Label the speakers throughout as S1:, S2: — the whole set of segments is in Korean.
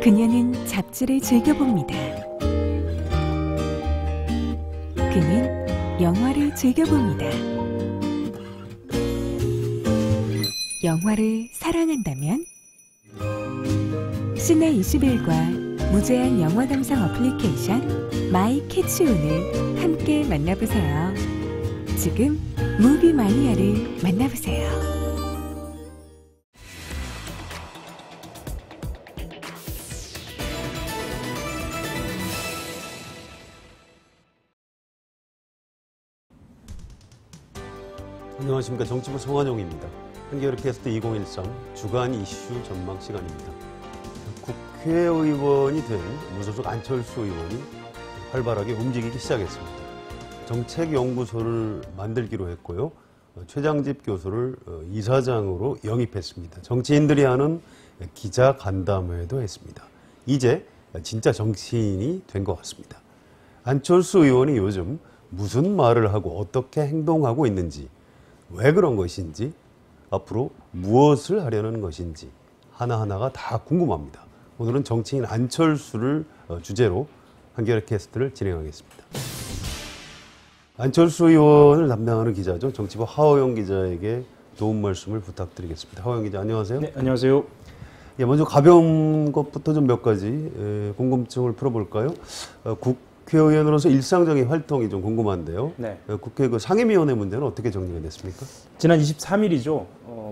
S1: 그녀는 잡지를 즐겨봅니다. 그는 영화를 즐겨봅니다. 영화를 사랑한다면 시내21과 무제한 영화 감상 어플리케이션 마이 캐치온을 함께 만나보세요. 지금 무비 마니아를 만나보세요.
S2: 안녕하십니까. 정치부 송환용입니다. 한겨레 캐스트 2013 주간 이슈 전망 시간입니다. 국회의원이 된 무소속 안철수 의원이 활발하게 움직이기 시작했습니다. 정책연구소를 만들기로 했고요. 최장집 교수를 이사장으로 영입했습니다. 정치인들이 하는 기자 간담회도 했습니다. 이제 진짜 정치인이 된 것 같습니다. 안철수 의원이 요즘 무슨 말을 하고 어떻게 행동하고 있는지, 왜 그런 것인지, 앞으로 무엇을 하려는 것인지 하나하나가 다 궁금합니다. 오늘은 정치인 안철수를 주제로 한겨레 캐스트를 진행하겠습니다. 안철수 의원을 담당하는 기자죠. 정치부 하호영 기자에게 도움 말씀을 부탁드리겠습니다. 하호영 기자, 안녕하세요.
S3: 네, 안녕하세요.
S2: 예, 먼저 가벼운 것부터 좀 몇 가지 궁금증을 풀어볼까요? 국회의원으로서 일상적인 활동이 좀 궁금한데요.
S3: 네.
S2: 국회 그 상임위원회 문제는 어떻게 정리가 됐습니까?
S3: 지난 23일이죠.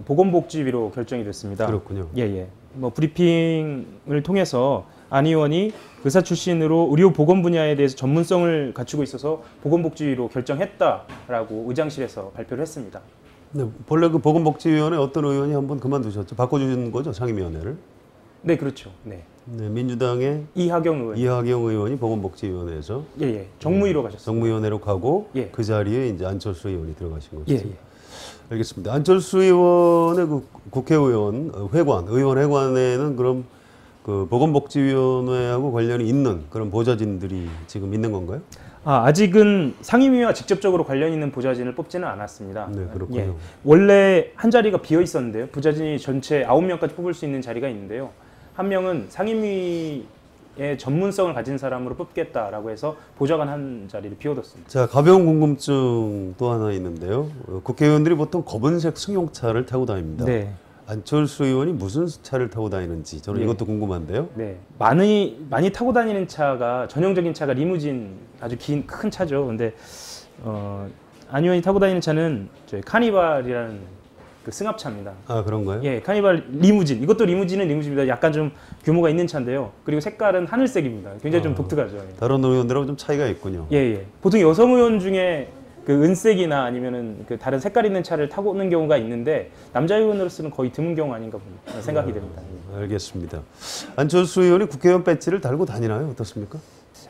S3: 보건복지위로 결정이 됐습니다.
S2: 그렇군요.
S3: 예. 뭐 브리핑을 통해서 안 의원이 의사 출신으로 의료 보건 분야에 대해서 전문성을 갖추고 있어서 보건복지위로 결정했다라고 의장실에서 발표를 했습니다.
S2: 네, 본래 그 보건복지위원회 어떤 의원이 한번 그만두셨죠? 바꿔주신 거죠, 상임위원회를?
S3: 네, 그렇죠. 네.
S2: 네, 민주당의
S3: 이하경 의원.
S2: 이하경 의원이 보건복지위원회에서
S3: 정무위로 가셨습니다.
S2: 정무위원회로 가고
S3: 예.
S2: 그 자리에 이제 안철수 의원이 들어가신 거죠.
S3: 예.
S2: 알겠습니다. 안철수 의원의 그 국회의원 회관, 의원 회관에는 그럼 그 보건복지위원회하고 관련이 있는 그런 보좌진들이 지금 있는 건가요?
S3: 아직은 상임위와 직접적으로 관련 있는 보좌진을 뽑지는 않았습니다.
S2: 네, 그렇군요.
S3: 예. 원래 한 자리가 비어 있었는데요. 보좌진이 전체 9명까지 뽑을 수 있는 자리가 있는데요. 한 명은 상임위의 전문성을 가진 사람으로 뽑겠다라고 해서 보좌관 한 자리를 비워뒀습니다.
S2: 자, 가벼운 궁금증 또 하나 있는데요. 국회의원들이 보통 검은색 승용차를 타고 다닙니다.
S3: 네.
S2: 안철수 의원이 무슨 차를 타고 다니는지 저는
S3: 네.
S2: 이것도 궁금한데요.
S3: 네. 많이 타고 다니는 차가 전형적인 차가 리무진, 아주 큰 차죠. 근데 안 의원이 타고 다니는 차는 저희 카니발이라는 그 승합차입니다.
S2: 아, 그런가요?
S3: 예, 카니발 리무진. 이것도 리무진은 리무진입니다. 약간 좀 규모가 있는 차인데요. 그리고 색깔은 하늘색입니다. 굉장히 좀 독특하죠. 예.
S2: 다른 의원들하고 좀 차이가 있군요.
S3: 예. 보통 여성 의원 중에 그 은색이나 아니면은 그 다른 색깔 있는 차를 타고 오는 경우가 있는데 남자 의원으로서는 거의 드문 경우 아닌가 생각이 됩니다.
S2: 알겠습니다. 안철수 의원이 국회의원 배지를 달고 다니나요? 어떻습니까?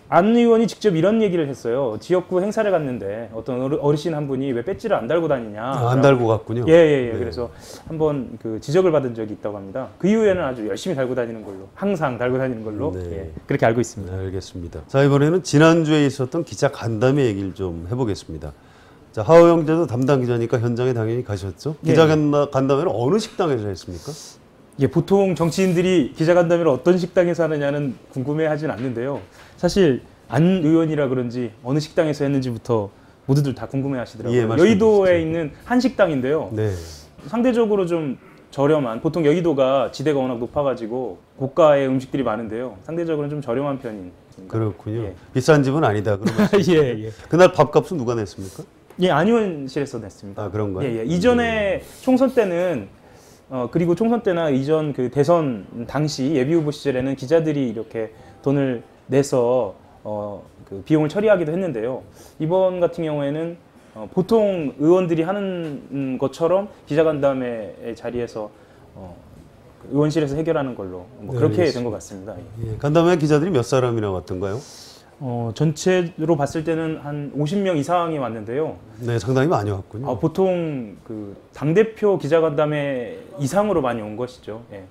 S3: 안 의원이 직접 이런 얘기를 했어요. 지역구 행사를 갔는데 어떤 어르신 한 분이 왜 배지를 안 달고 다니냐.
S2: 안 달고 갔군요.
S3: 예.
S2: 네.
S3: 그래서 한번 그 지적을 받은 적이 있다고 합니다. 그 이후에는 아주 열심히 달고 다니는 걸로, 항상 달고 다니는 걸로
S2: 네.
S3: 그렇게 알고 있습니다.
S2: 네, 알겠습니다. 자, 이번에는 지난주에 있었던 기자 간담회 얘기를 좀 해보겠습니다. 자, 하호영 기자도 담당 기자니까 현장에 당연히 가셨죠? 기자 간담회는 어느 식당에서 했습니까?
S3: 예, 보통 정치인들이 기자간담회를 어떤 식당에서 하느냐는 궁금해하진 않는데요. 사실 안 의원이라 그런지 어느 식당에서 했는지부터 모두들 다 궁금해하시더라고요.
S2: 예,
S3: 여의도에 있는 한 식당인데요.
S2: 네.
S3: 상대적으로 좀 저렴한, 보통 여의도가 지대가 워낙 높아가지고 고가의 음식들이 많은데요. 상대적으로 좀 저렴한 편인.
S2: 그렇군요.
S3: 예.
S2: 비싼 집은 아니다. 그러면
S3: 예.
S2: 그날 밥값은 누가 냈습니까?
S3: 예, 안 의원실에서 냈습니다.
S2: 아, 그런가요?
S3: 예. 이전에 총선 때는 그리고 총선 때나 이전 그 대선 당시 예비 후보 시절에는 기자들이 이렇게 돈을 내서 그 비용을 처리하기도 했는데요. 이번 같은 경우에는 보통 의원들이 하는 것처럼 기자간담회 자리에서 의원실에서 해결하는 걸로 그렇게 된 것 같습니다.
S2: 예. 간담회 기자들이 몇 사람이나 왔던가요?
S3: 전체로 봤을 때는 한 50명 이상이 왔는데요.
S2: 네, 상당히 많이 왔군요.
S3: 보통 그 당대표 기자간담회 이상으로 많이 온 것이죠. 예.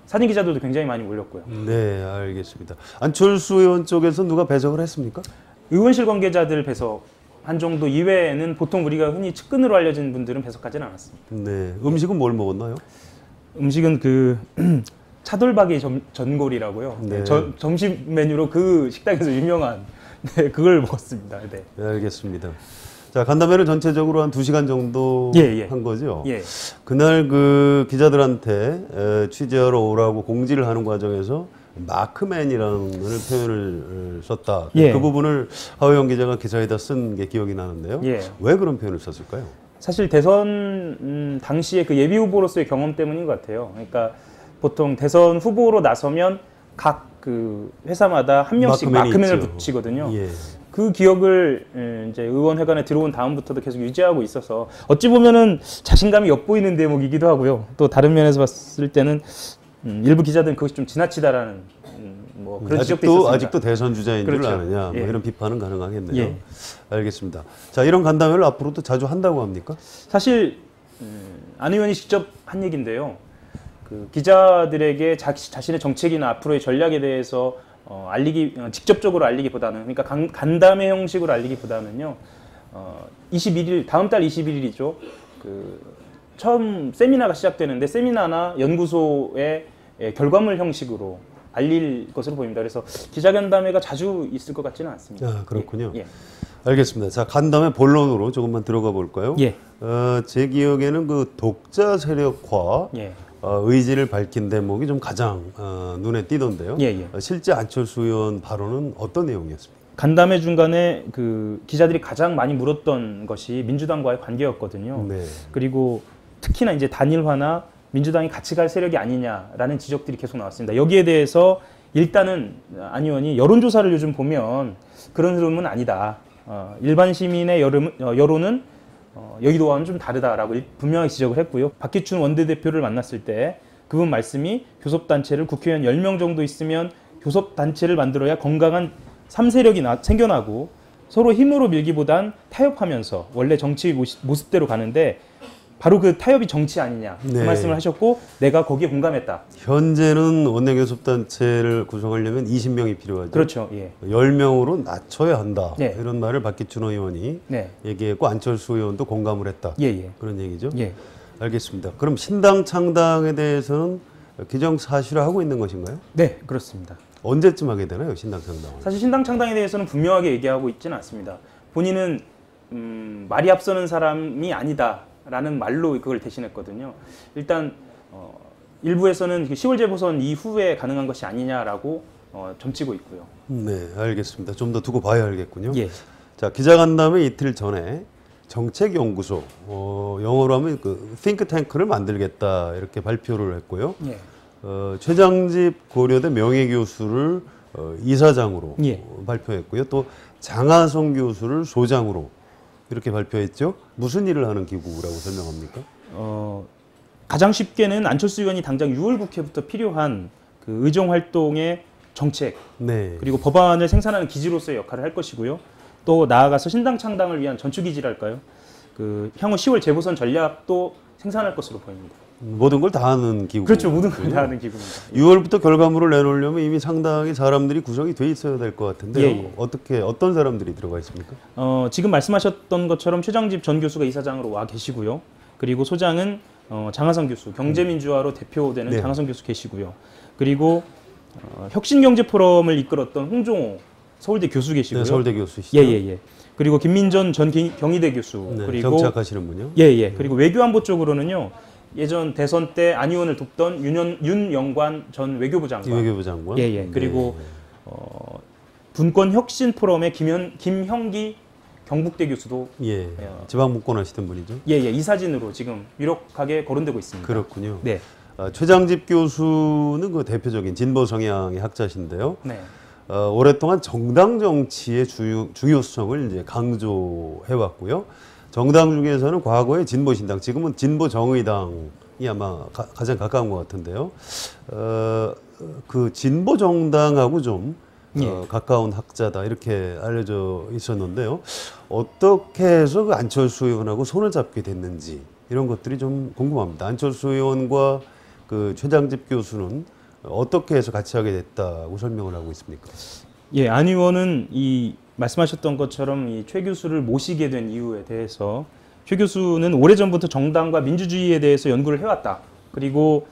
S3: 사진 기자들도 굉장히 많이 몰렸고요.
S2: 네, 알겠습니다. 안철수 의원 쪽에서 누가 배석을 했습니까?
S3: 의원실 관계자들 배석한 정도 이외에는 보통 우리가 흔히 측근으로 알려진 분들은 배석하지는 않았습니다.
S2: 네, 음식은 뭘 먹었나요?
S3: 음식은 그 차돌박이 전골이라고요.
S2: 네.
S3: 점심 메뉴로 그 식당에서 유명한 네, 그걸 먹었습니다. 네.
S2: 네, 알겠습니다. 자, 간담회를 전체적으로 한 2시간 정도
S3: 예, 예.
S2: 한 거죠?
S3: 예.
S2: 그날 그 기자들한테 취재하러 오라고 공지를 하는 과정에서 마크맨이라는 표현을 썼다.
S3: 예.
S2: 그 부분을 하호영 기자가 기사에다 쓴 게 기억이 나는데요.
S3: 예.
S2: 왜 그런 표현을 썼을까요?
S3: 사실 대선 당시에 그 예비 후보로서의 경험 때문인 것 같아요. 그러니까 보통 대선 후보로 나서면 각 그 회사마다 한 명씩 마크맨을
S2: 있죠.
S3: 붙이거든요.
S2: 예.
S3: 그 기억을 이제 의원회관에 들어온 다음부터도 계속 유지하고 있어서 어찌 보면은 자신감이 엿보이는 대목이기도 하고요. 또 다른 면에서 봤을 때는 일부 기자들은 그것이 좀 지나치다라는 뭐 그런 지적도 있었습니다.
S2: 아직도 대선 주자인 줄
S3: 그렇죠.
S2: 아느냐,
S3: 예.
S2: 뭐 이런 비판은 가능하겠네요.
S3: 예.
S2: 알겠습니다. 자, 이런 간담회를 앞으로도 자주 한다고 합니까?
S3: 사실 안 의원이 직접 한 얘기인데요. 그 기자들에게 자신의 정책이나 앞으로의 전략에 대해서 직접적으로 알리기보다는, 그러니까 간담회 형식으로 알리기보다는요. 21일, 다음 달 21일이죠. 그 처음 세미나가 시작되는데 세미나나 연구소의 결과물 형식으로 알릴 것으로 보입니다. 그래서 기자간담회가 자주 있을 것 같지는 않습니다.
S2: 아, 그렇군요.
S3: 예.
S2: 알겠습니다. 자, 간담회 본론으로 조금만 들어가 볼까요?
S3: 예.
S2: 제 기억에는 그 독자 세력화
S3: 예.
S2: 의지를 밝힌 대목이 좀 가장 눈에 띄던데요.
S3: 예, 예.
S2: 실제 안철수 의원 발언은 어떤 내용이었습니까?
S3: 간담회 중간에 그 기자들이 가장 많이 물었던 것이 민주당과의 관계였거든요.
S2: 네.
S3: 그리고 특히나 이제 단일화나 민주당이 같이 갈 세력이 아니냐라는 지적들이 계속 나왔습니다. 여기에 대해서 일단은 안 의원이 여론조사를 요즘 보면 그런 흐름은 아니다. 일반 시민의 여론은 여의도와는 좀 다르다라고 분명히 지적을 했고요. 박기춘 원내대표를 만났을 때 그분 말씀이 교섭단체를 국회의원 10명 정도 있으면 교섭단체를 만들어야 건강한 3세력이 생겨나고 서로 힘으로 밀기보단 타협하면서 원래 정치 모습대로 가는데 바로 그 타협이 정치 아니냐 그
S2: 네.
S3: 말씀을 하셨고 내가 거기에 공감했다.
S2: 현재는 원내교섭단체를 구성하려면 20명이 필요하죠.
S3: 그렇죠. 예.
S2: 10명으로 낮춰야 한다.
S3: 네.
S2: 이런 말을 박기춘 의원이
S3: 네.
S2: 얘기했고 안철수 의원도 공감을 했다.
S3: 예, 예.
S2: 그런 얘기죠.
S3: 예.
S2: 알겠습니다. 그럼 신당 창당에 대해서는 기정사실화하고 있는 것인가요?
S3: 네, 그렇습니다.
S2: 언제쯤 하게 되나요, 신당 창당을?
S3: 사실 신당 창당에 대해서는 분명하게 얘기하고 있지는 않습니다. 본인은 말이 앞서는 사람이 아니다라는 말로 그걸 대신했거든요. 일단 일부에서는 10월 재보선 이후에 가능한 것이 아니냐라고 점치고 있고요.
S2: 네, 알겠습니다. 좀 더 두고 봐야 알겠군요.
S3: 예.
S2: 자, 기자간담회 이틀 전에 정책연구소, 영어로 하면 그 띵크탱크를 만들겠다 이렇게 발표를 했고요.
S3: 예.
S2: 최장집 고려대 명예교수를 이사장으로
S3: 예.
S2: 발표했고요. 또 장하성 교수를 소장으로 이렇게 발표했죠. 무슨 일을 하는 기구라고 설명합니까?
S3: 가장 쉽게는 안철수 의원이 당장 6월 국회부터 필요한 그 의정 활동의 정책
S2: 네.
S3: 그리고 법안을 생산하는 기지로서의 역할을 할 것이고요. 또 나아가서 신당 창당을 위한 전추 기지랄까요? 그 향후 10월 재보선 전략도 생산할 것으로 보입니다.
S2: 모든 걸 다 하는 기구.
S3: 그렇죠. 모든 걸 다 하는 기구입니다.
S2: 6월부터 결과물을 내놓으려면 이미 상당히 사람들이 구성이 돼 있어야 될 것 같은데요.
S3: 예, 예.
S2: 어떤 사람들이 들어가 있습니까?
S3: 지금 말씀하셨던 것처럼 최장집 전 교수가 이사장으로 와 계시고요. 그리고 소장은 장하성 교수, 경제민주화로 대표되는
S2: 네.
S3: 장하성 교수 계시고요. 그리고 혁신경제포럼을 이끌었던 홍종호 서울대 교수 계시고요.
S2: 네, 서울대 교수시죠.
S3: 예예예. 그리고 김민전 전 경희대 교수
S2: 네,
S3: 그리고
S2: 정치학하시는 분요.
S3: 예예. 그리고 외교안보 쪽으로는요. 예전 대선 때 안 의원을 돕던 윤영관 전 외교부 장관.
S2: 외교부 장관.
S3: 예예. 그리고 분권 혁신 포럼의 김형기 경북대 교수도
S2: 예. 지방 문권하시던 분이죠.
S3: 예예. 이 사진으로 지금 유력하게 거론되고 있습니다.
S2: 그렇군요.
S3: 네.
S2: 최장집 교수는 그 대표적인 진보 성향의 학자신데요.
S3: 네.
S2: 오랫동안 정당 정치의 중요성을 이제 강조해 왔고요. 정당 중에서는 과거의 진보신당, 지금은 진보정의당이 아마 가장 가까운 것 같은데요. 그 진보정당하고 좀 가까운 학자다 이렇게 알려져 있었는데요. 어떻게 해서 그 안철수 의원하고 손을 잡게 됐는지 이런 것들이 좀 궁금합니다. 안철수 의원과 그 최장집 교수는 어떻게 해서 같이 하게 됐다고 설명을 하고 있습니까?
S3: 예, 안 의원은 이 말씀하셨던 것처럼 이 최 교수를 모시게 된 이유에 대해서 최 교수는 오래전부터 정당과 민주주의에 대해서 연구를 해왔다. 그리고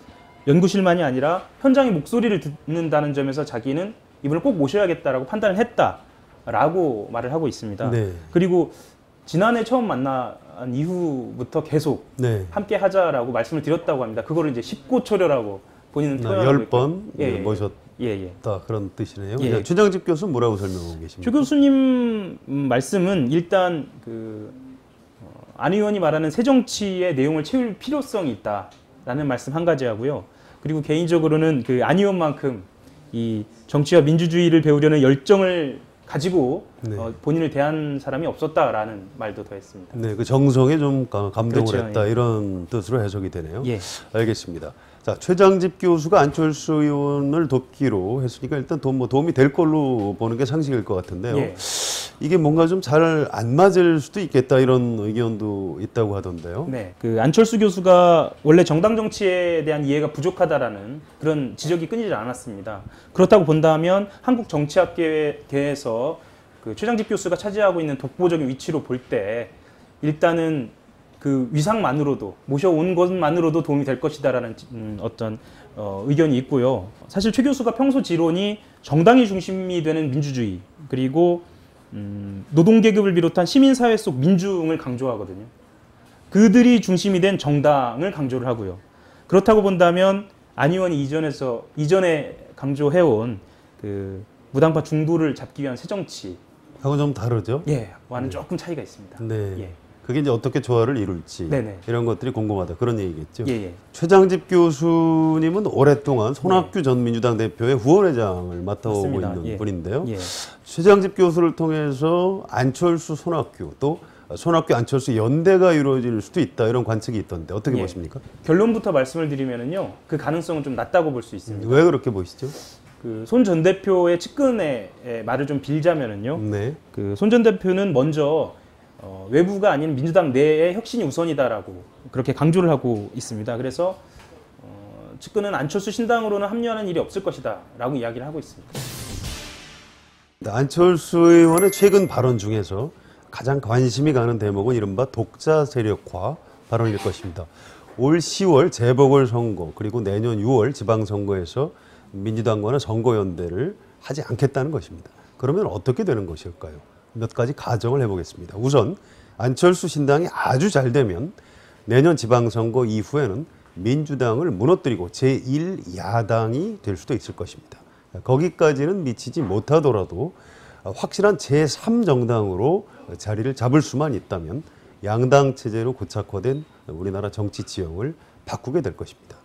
S3: 연구실만이 아니라 현장의 목소리를 듣는다는 점에서 자기는 이분을 꼭 모셔야겠다라고 판단을 했다라고 말을 하고 있습니다.
S2: 네.
S3: 그리고 지난해 처음 만난 이후부터 계속
S2: 네.
S3: 함께 하자라고 말씀을 드렸다고 합니다. 그거를 이제 십고초려라고 본인은 표현하고
S2: 10번
S3: 예, 예.
S2: 모셨다
S3: 예, 예.
S2: 그런 뜻이네요.
S3: 예.
S2: 최장집 교수 뭐라고 설명하고 계십니까?
S3: 최 교수님 말씀은 일단 안 의원이 말하는 새정치의 내용을 채울 필요성이 있다라는 말씀 한 가지 하고요. 그리고 개인적으로는 안 의원만큼 이 정치와 민주주의를 배우려는 열정을 가지고
S2: 네.
S3: 본인을 대한 사람이 없었다라는 말도 더했습니다.
S2: 네, 그 정성에 좀 감동을
S3: 그렇죠,
S2: 했다
S3: 예.
S2: 이런 뜻으로 해석이 되네요.
S3: 예.
S2: 알겠습니다. 자, 최장집 교수가 안철수 의원을 돕기로 했으니까 일단 도움이 될 걸로 보는 게 상식일 것 같은데요.
S3: 예.
S2: 이게 뭔가 좀 잘 안 맞을 수도 있겠다 이런 의견도 있다고 하던데요.
S3: 네, 안철수 교수가 원래 정당 정치에 대한 이해가 부족하다라는 그런 지적이 끊이질 않았습니다. 그렇다고 본다면 한국 정치학계에서 최장집 교수가 차지하고 있는 독보적인 위치로 볼 때 일단은 위상만으로도 모셔온 것만으로도 도움이 될 것이다라는 어떤 의견이 있고요. 사실 최 교수가 평소 지론이 정당이 중심이 되는 민주주의 그리고 노동계급을 비롯한 시민사회 속 민중을 강조하거든요. 그들이 중심이 된 정당을 강조를 하고요. 그렇다고 본다면 안 의원이 이전에 강조해온 무당파 중도를 잡기 위한 새정치
S2: 하고 좀 다르죠?
S3: 예, 와는 조금 차이가 있습니다.
S2: 네.
S3: 예.
S2: 그게 이제 어떻게 조화를 이룰지
S3: 네네.
S2: 이런 것들이 궁금하다 그런 얘기겠죠.
S3: 예, 예.
S2: 최장집 교수님은 오랫동안 손학규 전 민주당 대표의 후원회장을 맡아오고
S3: 맞습니다.
S2: 있는
S3: 예.
S2: 분인데요.
S3: 예.
S2: 최장집 교수를 통해서 안철수, 손학규 또 손학규, 안철수 연대가 이루어질 수도 있다 이런 관측이 있던데 어떻게
S3: 예.
S2: 보십니까?
S3: 결론부터 말씀을 드리면은요, 그 가능성은 좀 낮다고 볼 수 있습니다.
S2: 왜 그렇게 보시죠?
S3: 손 전 대표의 측근의 말을 좀 빌자면은요,
S2: 네.
S3: 손 전 대표는 먼저 외부가 아닌 민주당 내의 혁신이 우선이다라고 그렇게 강조를 하고 있습니다. 그래서 측근은 안철수 신당으로는 합류하는 일이 없을 것이다라고 이야기를 하고 있습니다.
S2: 안철수 의원의 최근 발언 중에서 가장 관심이 가는 대목은 이른바 독자 세력화 발언일 것입니다. 올 10월 재보궐선거 그리고 내년 6월 지방선거에서 민주당과는 선거연대를 하지 않겠다는 것입니다. 그러면 어떻게 되는 것일까요? 몇 가지 가정을 해보겠습니다. 우선 안철수 신당이 아주 잘 되면 내년 지방선거 이후에는 민주당을 무너뜨리고 제1야당이 될 수도 있을 것입니다. 거기까지는 미치지 못하더라도 확실한 제3정당으로 자리를 잡을 수만 있다면 양당 체제로 고착화된 우리나라 정치 지형을 바꾸게 될 것입니다.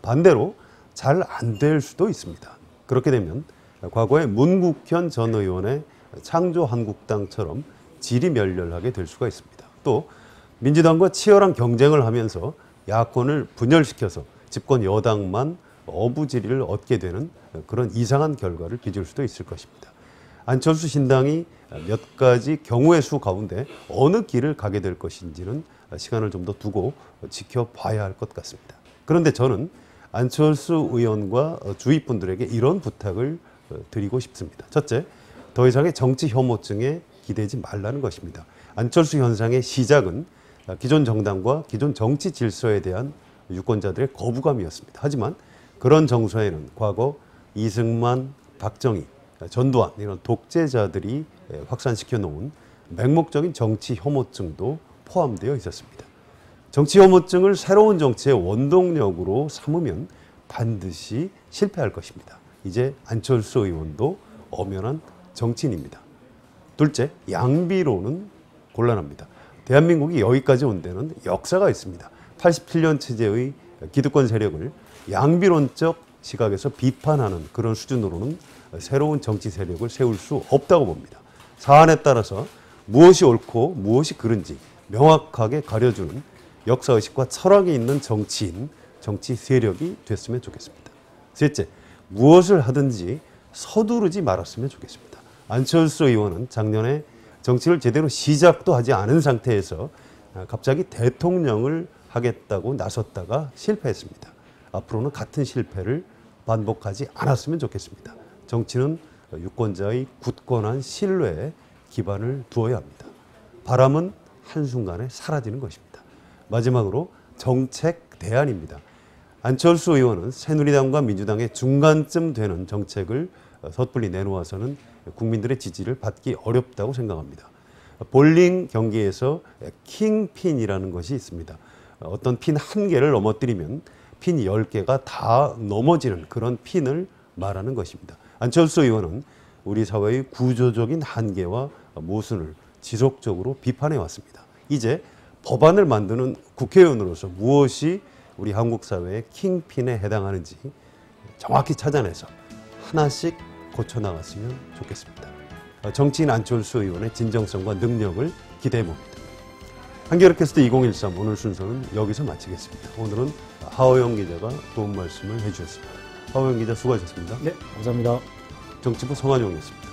S2: 반대로 잘 안 될 수도 있습니다. 그렇게 되면 과거에 문국현 전 의원의 창조한국당처럼 지리멸렬하게 될 수가 있습니다. 또 민주당과 치열한 경쟁을 하면서 야권을 분열시켜서 집권 여당만 어부지리를 얻게 되는 그런 이상한 결과를 빚을 수도 있을 것입니다. 안철수 신당이 몇 가지 경우의 수 가운데 어느 길을 가게 될 것인지는 시간을 좀 더 두고 지켜봐야 할 것 같습니다. 그런데 저는 안철수 의원과 주위 분들에게 이런 부탁을 드리고 싶습니다. 첫째, 더 이상의 정치 혐오증에 기대지 말라는 것입니다. 안철수 현상의 시작은 기존 정당과 기존 정치 질서에 대한 유권자들의 거부감이었습니다. 하지만 그런 정서에는 과거 이승만, 박정희, 전두환 이런 독재자들이 확산시켜 놓은 맹목적인 정치 혐오증도 포함되어 있었습니다. 정치 혐오증을 새로운 정치의 원동력으로 삼으면 반드시 실패할 것입니다. 이제 안철수 의원도 엄연한 정치인입니다. 둘째, 양비로는 곤란합니다. 대한민국이 여기까지 온 데는 역사가 있습니다. 87년 체제의 기득권 세력을 양비론적 시각에서 비판하는 그런 수준으로는 새로운 정치 세력을 세울 수 없다고 봅니다. 사안에 따라서 무엇이 옳고 무엇이 그른지 명확하게 가려주는 역사의식과 철학이 있는 정치인, 정치 세력이 됐으면 좋겠습니다. 셋째, 무엇을 하든지 서두르지 말았으면 좋겠습니다. 안철수 의원은 작년에 정치를 제대로 시작도 하지 않은 상태에서 갑자기 대통령을 하겠다고 나섰다가 실패했습니다. 앞으로는 같은 실패를 반복하지 않았으면 좋겠습니다. 정치는 유권자의 굳건한 신뢰에 기반을 두어야 합니다. 바람은 한순간에 사라지는 것입니다. 마지막으로 정책 대안입니다. 안철수 의원은 새누리당과 민주당의 중간쯤 되는 정책을 섣불리 내놓아서는 국민들의 지지를 받기 어렵다고 생각합니다. 볼링 경기에서 킹핀이라는 것이 있습니다. 어떤 핀 한 개를 넘어뜨리면 핀 10개가 다 넘어지는 그런 핀을 말하는 것입니다. 안철수 의원은 우리 사회의 구조적인 한계와 모순을 지속적으로 비판해 왔습니다. 이제 법안을 만드는 국회의원으로서 무엇이 우리 한국 사회의 킹핀에 해당하는지 정확히 찾아내서 하나씩 고쳐나갔으면 좋겠습니다. 정치인 안철수 의원의 진정성과 능력을 기대해 봅니다. 한겨레 캐스트 2013 오늘 순서는 여기서 마치겠습니다. 오늘은 하호영 기자가 도움 말씀을 해주셨습니다. 하호영 기자 수고하셨습니다.
S3: 네, 감사합니다.
S2: 정치부 성한용이었습니다.